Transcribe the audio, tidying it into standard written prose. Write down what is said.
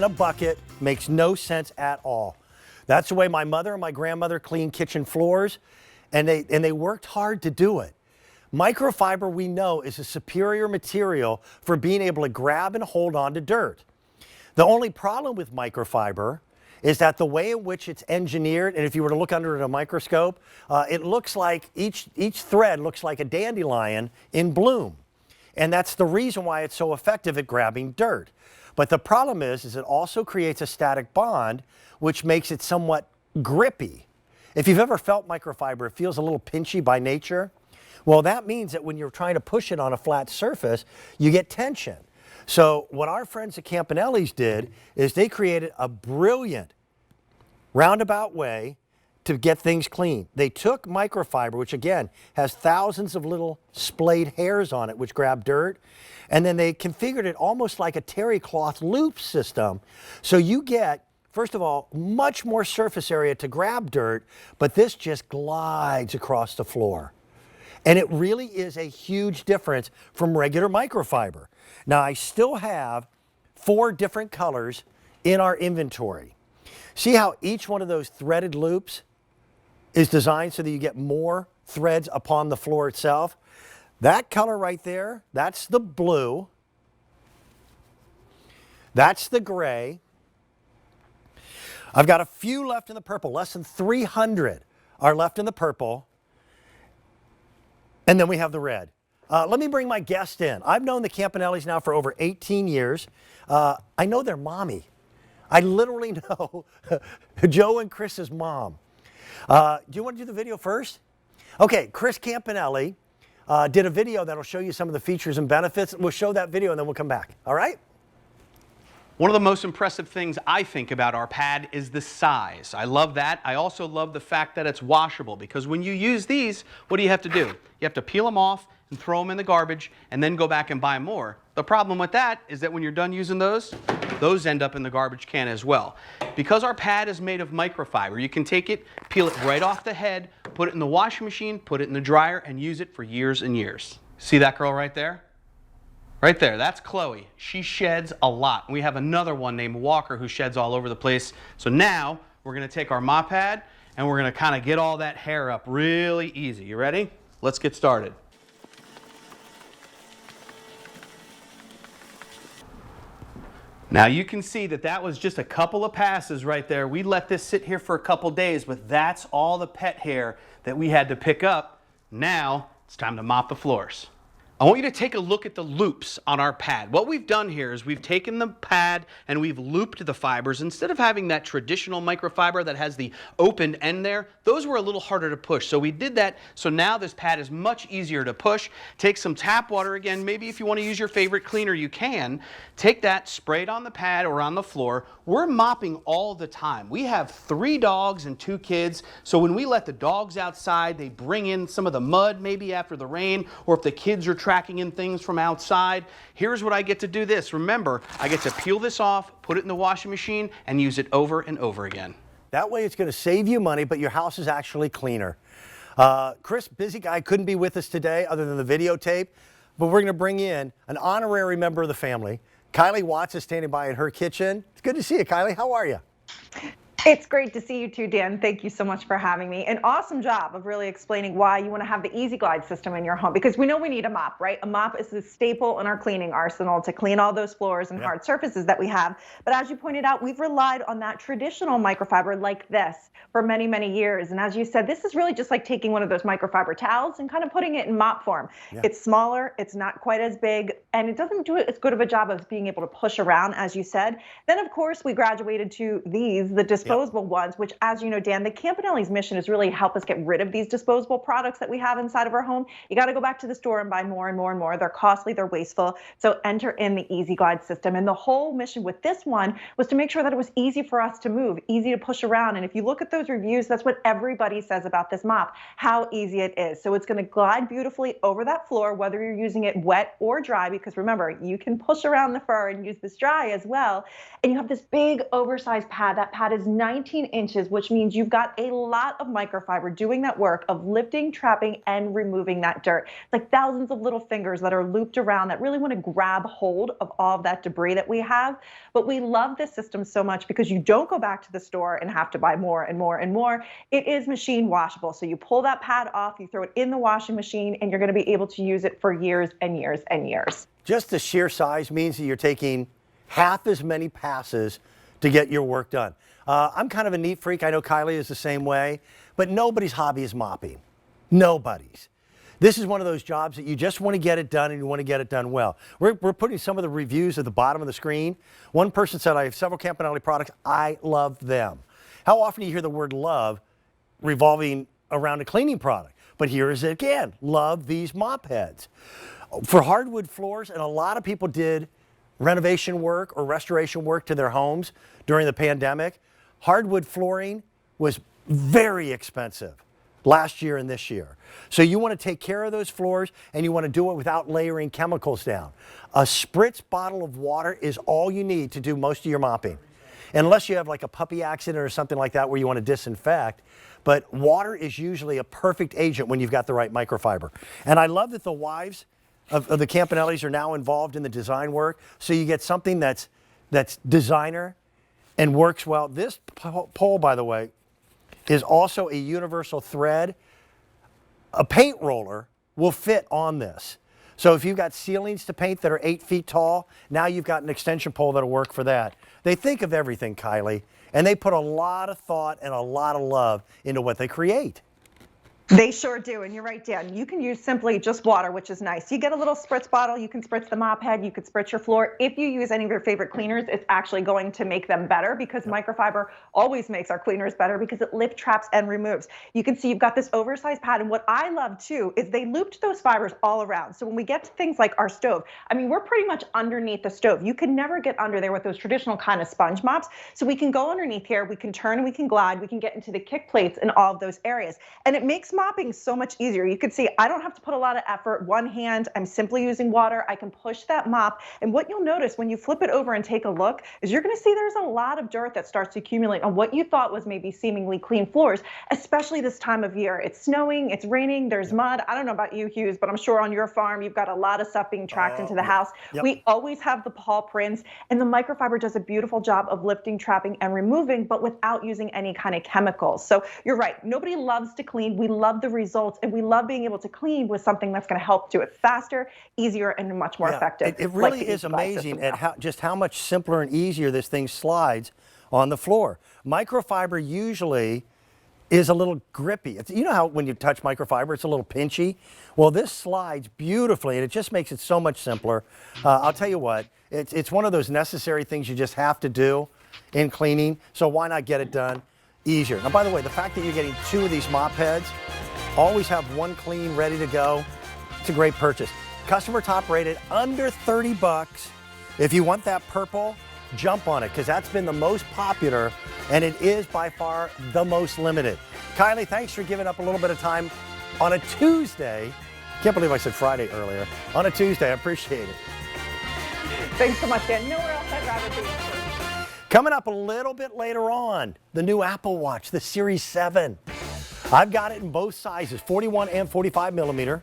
a bucket makes no sense at all. That's the way my mother and my grandmother cleaned kitchen floors, and they worked hard to do it. Microfiber, we know, is a superior material for being able to grab and hold on to dirt. The only problem with microfiber is that the way in which it's engineered, and if you were to look under it in a microscope, it looks like each thread looks like a dandelion in bloom. And that's the reason why it's so effective at grabbing dirt. But the problem is it also creates a static bond, which makes it somewhat grippy. If you've ever felt microfiber, it feels a little pinchy by nature. Well, that means that when you're trying to push it on a flat surface, you get tension. So what our friends at Campanelli's did is they created a brilliant roundabout way to get things clean. They took microfiber, which again has thousands of little splayed hairs on it which grab dirt, and then they configured it almost like a terry cloth loop system. So you get, first of all, much more surface area to grab dirt, but this just glides across the floor. And it really is a huge difference from regular microfiber. Now, I still have 4 different colors in our inventory. See how each one of those threaded loops is designed so that you get more threads upon the floor itself? That color right there, that's the blue. That's the gray. I've got a few left in the purple. Less than 300 are left in the purple. And then we have the red. Let me bring my guest in. I've known the Campanellis now for over 18 years. I know their mommy. I literally know Joe and Chris's mom. Do you want to do the video first? Okay, Chris Campanelli did a video that'll show you some of the features and benefits. We'll show that video and then we'll come back. All right? One of the most impressive things I think about our pad is the size. I love that. I also love the fact that it's washable, because when you use these, what do you have to do? You have to peel them off and throw them in the garbage and then go back and buy more. The problem with that is that when you're done using those end up in the garbage can as well. Because our pad is made of microfiber, you can take it, peel it right off the head, put it in the washing machine, put it in the dryer, and use it for years and years. See that girl right there? Right there, that's Chloe. She sheds a lot. We have another one named Walker who sheds all over the place. So now we're gonna take our mop pad and we're gonna kind of get all that hair up really easy. You ready? Let's get started. Now you can see that that was just a couple of passes right there. We let this sit here for a couple days, but that's all the pet hair that we had to pick up. Now it's time to mop the floors. I want you to take a look at the loops on our pad. What we've done here is we've taken the pad and we've looped the fibers. Instead of having that traditional microfiber that has the open end there, those were a little harder to push. So we did that, so now this pad is much easier to push. Take some tap water again, maybe if you want to use your favorite cleaner, you can. Take that, spray it on the pad or on the floor. We're mopping all the time. We have 3 dogs and 2 kids, so when we let the dogs outside, they bring in some of the mud maybe after the rain, or if the kids are tracking in things from outside. Here's what I get to do this. Remember, I get to peel this off, put it in the washing machine, and use it over and over again. That way it's going to save you money, but your house is actually cleaner. Chris, busy guy, couldn't be with us today other than the videotape, but we're going to bring in an honorary member of the family. Kylie Watts is standing by in her kitchen. It's good to see you, Kylie. How are you? It's great to see you too, Dan. Thank you so much for having me. An awesome job of really explaining why you want to have the EASYGLIDE system in your home, because we know we need a mop, right? A mop is a staple in our cleaning arsenal to clean all those floors and hard surfaces that we have. But as you pointed out, we've relied on that traditional microfiber like this for many, many years. And as you said, this is really just like taking one of those microfiber towels and kind of putting it in mop form. It's smaller, it's not quite as big, and it doesn't do as good of a job of being able to push around, as you said. Then, of course, we graduated to these, the disposable ones, which, as you know, Dan, the Campanelli's mission is really help us get rid of these disposable products that we have inside of our home. You got to go back to the store and buy more and more and more. They're costly, they're wasteful. So enter in the EASYGLIDE system. And the whole mission with this one was to make sure that it was easy for us to move, easy to push around. And if you look at those reviews, that's what everybody says about this mop, how easy it is. So it's going to glide beautifully over that floor, whether you're using it wet or dry, because remember, you can push around the fur and use this dry as well. And you have this big oversized pad. That pad is 19 inches, which means you've got a lot of microfiber doing that work of lifting, trapping, and removing that dirt. It's like thousands of little fingers that are looped around that really want to grab hold of all of that debris that we have. But we love this system so much because you don't go back to the store and have to buy more and more and more. It is machine washable. So you pull that pad off, you throw it in the washing machine, and you're going to be able to use it for years and years and years. Just the sheer size means that you're taking half as many passes to get your work done. I'm kind of a neat freak. I know Kylie is the same way, but nobody's hobby is mopping. Nobody's. This is one of those jobs that you just want to get it done and you want to get it done well. We're putting some of the reviews at the bottom of the screen. One person said, I have several Campanelli products. I love them. How often do you hear the word love revolving around a cleaning product? But here is it again. Love these mop heads. For hardwood floors, and a lot of people did renovation work or restoration work to their homes during the pandemic, hardwood flooring was very expensive last year and this year. So you want to take care of those floors and you want to do it without layering chemicals down. A spritz bottle of water is all you need to do most of your mopping. Unless you have like a puppy accident or something like that where you want to disinfect. But water is usually a perfect agent when you've got the right microfiber. And I love that the wives of the Campanellis are now involved in the design work. So you get something that's designer and works well. This pole, by the way, is also a universal thread. A paint roller will fit on this. So if you've got ceilings to paint that are 8 feet tall, now you've got an extension pole that'll work for that. They think of everything, Kylie, and they put a lot of thought and a lot of love into what they create. They sure do, and you're right, Dan. You can use simply just water, which is nice. You get a little spritz bottle, you can spritz the mop head, you could spritz your floor. If you use any of your favorite cleaners, it's actually going to make them better because microfiber always makes our cleaners better because it lift, traps, and removes. You can see you've got this oversized pad, and what I love too is they looped those fibers all around. So when we get to things like our stove, I mean, we're pretty much underneath the stove. You can never get under there with those traditional kind of sponge mops. So we can go underneath here, we can turn, and we can glide, we can get into the kick plates and all of those areas. And it makes mopping so much easier. You can see I don't have to put a lot of effort. One hand, I'm simply using water. I can push that mop. And what you'll notice when you flip it over and take a look is you're going to see there's a lot of dirt that starts to accumulate on what you thought was maybe seemingly clean floors, especially this time of year. It's snowing, it's raining, there's mud. I don't know about you, Hughes, but I'm sure on your farm you've got a lot of stuff being tracked into the house. Yep. We always have the paw prints, and the microfiber does a beautiful job of lifting, trapping, and removing, but without using any kind of chemicals. So you're right. Nobody loves to clean. We love the results, and we love being able to clean with something that's going to help do it faster, easier, and much more effective. It really is amazing at just how much simpler and easier this thing slides on the floor. Microfiber usually is a little grippy. You know how when you touch microfiber, it's a little pinchy? Well, this slides beautifully, and it just makes it so much simpler. I'll tell you what, it's one of those necessary things you just have to do in cleaning, so why not get it done easier? Now, by the way, the fact that you're getting 2 of these mop heads, always have one clean ready to go. It's a great purchase. Customer top rated under 30 bucks. If you want that purple, jump on it because that's been the most popular and it is by far the most limited. Kylie, thanks for giving up a little bit of time on a Tuesday. Can't believe I said Friday earlier. On a Tuesday, I appreciate it. Thanks so much, Dan. Nowhere else I'd rather be. Coming up a little bit later on, the new Apple Watch, the Series 7. I've got it in both sizes, 41 and 45 millimeter.